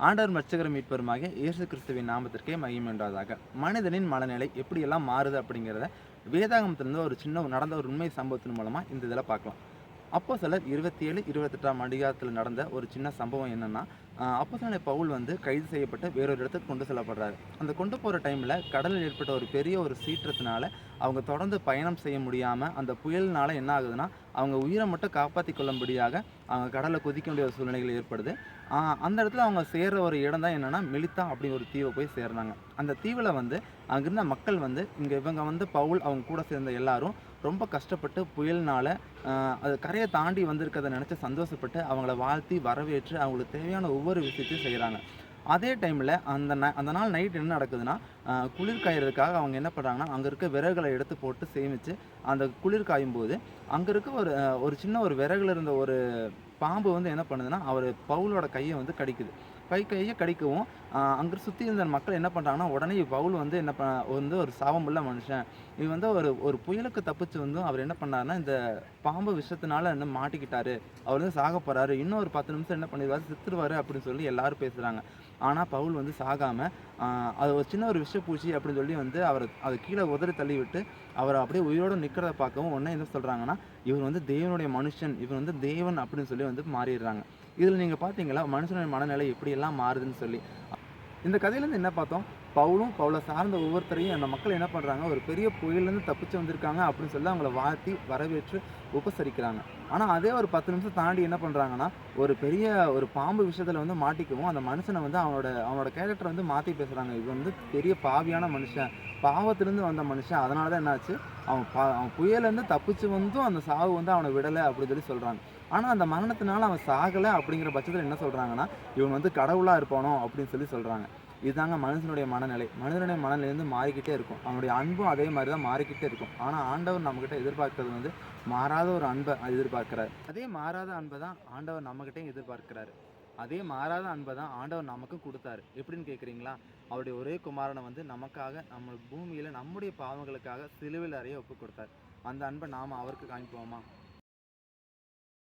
ஆண்டவர் இரட்சகரும் மீட்பருமாகிய இயேசு கிறிஸ்துவின் நாமத்திற்கே மகிமை உண்டாவதாக. மனிதனின் மனநிலை எப்படியெல்லாம் மாறுது அப்படிங்கிறத வேதாகமத்திலிருந்து ஒரு சின்ன நடந்த ஒரு உண்மை சம்பவத்தின் மூலமா இந்த இதில் பார்க்கலாம். அப்போஸ்தலர் 27, 28ஆம் அதிகாரத்தில் நடந்த ஒரு சின்ன சம்பவம் என்னன்னா, அப்போஸ்தலனாகிய பவுல் வந்து கைது செய்யப்பட்டு வேறொரு இடத்துக்கு கொண்டு செல்லப்படுறாரு. அந்த கொண்டு போகிற டைமில் கடலில் ஏற்பட்ட ஒரு பெரிய ஒரு சீற்றத்தினால அவங்க தொடர்ந்து பயணம் செய்ய முடியாமல் அந்த புயலினால என்ன ஆகுதுன்னா, அவங்க உயிரை மட்டும் காப்பாற்றி கொள்ளும்படியாக அவங்க கடலில் குதிக்க வேண்டிய ஒரு சூழ்நிலைகள் ஏற்படுது. அந்த இடத்துல அவங்க சேர்ற ஒரு இடம் தான் என்னன்னா, மெலித்தா அப்படி ஒரு தீவை போய் சேர்றாங்க. அந்த தீவில் வந்து அங்கிருந்த மக்கள் வந்து இவங்க வந்து பவுல் அவங்க கூட சேர்ந்த எல்லாரும் ரொம்ப கஷ்டப்பட்டு புயல்னால அது கரையை தாண்டி வந்திருக்கிறத நினச்சி சந்தோஷப்பட்டு அவங்கள வாழ்த்தி வரவேற்று அவங்களுக்கு தேவையான ஒவ்வொரு விஷயத்தையும் செய்கிறாங்க. அதே டைமில் அந்த நாள் நைட் என்ன நடக்குதுன்னா, குளிர் காயறதுக்காக அவங்க என்ன பண்ணுறாங்கன்னா, அங்கே இருக்க விறகுகளை எடுத்து போட்டு சேமித்து அந்த குளிர் காயும் போது அங்கே இருக்க ஒரு சின்ன ஒரு விறகுல இருந்த ஒரு பாம்பு வந்து என்ன பண்ணுதுன்னா, அவர் பவுலோட கையை வந்து கடிக்குது. கையை கடிக்கவும் அங்கே சுற்றி இருந்த மக்கள் என்ன பண்ணுறாங்கன்னா, உடனே பவுல் வந்து என்ன வந்து ஒரு சாபமுள்ள மனுஷன். இவன் வந்து ஒரு ஒரு புயலுக்கு தப்பிச்சு வந்து அவர் என்ன பண்ணாருன்னா, இந்த பாம்பு விஷத்தினால என்ன மாட்டிக்கிட்டாரு. அவர் வந்து சாக போறாரு. இன்னும் ஒரு 10 நிமிஷம் என்ன பண்ணிடுவாரு, செத்துருவாரு அப்படின்னு சொல்லி எல்லாரும் பேசுகிறாங்க. ஆனால் பவுல் வந்து சாகாமல் அது ஒரு சின்ன ஒரு விஷப்பூச்சி அப்படின்னு சொல்லி வந்து அதை கீழே உதறி தள்ளி விட்டு அவர் அப்படியே உயிரோடு நிற்கிறத பார்க்கவும் உடனே என்ன சொல்கிறாங்கன்னா, இவர் வந்து தேவனுடைய மனுஷன், இவர் வந்து தேவன் அப்படின்னு சொல்லி வந்து மாறிடுறாங்க. இதில் நீங்கள் பார்த்தீங்களா மனுஷனுடைய மனநிலை எப்படியெல்லாம் மாறுதுன்னு சொல்லி. இந்த கதையிலேருந்து என்ன பார்த்தோம், பவுலும் பவுலை சார்ந்த ஒவ்வொருத்தரையும் அந்த மக்கள் என்ன பண்ணுறாங்க, ஒரு பெரிய புயல்லேருந்து தப்பிச்சு வந்திருக்காங்க அப்படின்னு சொல்லி அவங்கள வாழ்த்தி வரவேற்று உபசரிக்கிறாங்க. ஆனால் அதே ஒரு 10 நிமிஷம் தாண்டி என்ன பண்ணுறாங்கன்னா, ஒரு பெரிய ஒரு பாம்பு விஷயத்தில் வந்து மாட்டிக்கவும் அந்த மனுஷனை வந்து அவனோட கேரக்டரை வந்து மாற்றி பேசுகிறாங்க. இது வந்து பெரிய பாவியான மனுஷன், பாவத்திலேருந்து வந்த மனுஷன், அதனால தான் என்னாச்சு, அவன் புயலேருந்து தப்பிச்சு வந்தும் அந்த சாவு வந்து அவனை விடலை அப்படின்னு சொல்லி சொல்கிறாங்க. ஆனால் அந்த மரணத்தினால அவன் சாகலை அப்படிங்கிற பட்சத்தில் என்ன சொல்கிறாங்கன்னா, இவன் வந்து கடவுளாக இருப்பானோ அப்படின்னு சொல்லி சொல்கிறாங்க. இதுதாங்க மனுஷனுடைய மனநிலை. மனிதனுடைய மனநிலை வந்து மாறிக்கிட்டே இருக்கும். அவனுடைய அன்பும் அதே மாதிரி தான் மாறிக்கிட்டே இருக்கும். ஆனால் ஆண்டவர் நம்மக்கிட்ட எதிர்பார்க்கறது வந்து மாறாத ஒரு அன்பை எதிர்பார்க்கிறார். அதே மாறாத அன்பை தான் ஆண்டவர் நம்மக்கிட்டையும் எதிர்பார்க்கிறாரு. அதே மாறாத அன்பை தான் ஆண்டவர் நமக்கும் கொடுத்தாரு. எப்படின்னு கேட்குறீங்களா? அவருடைய ஒரே குமாரனை வந்து நமக்காக நம்ம பூமியில் நம்முடைய பாவங்களுக்காக சிலுவையில் அறைய ஒப்பு கொடுத்தார். அந்த அன்பை நாம் அவருக்கு காமிப்போமா?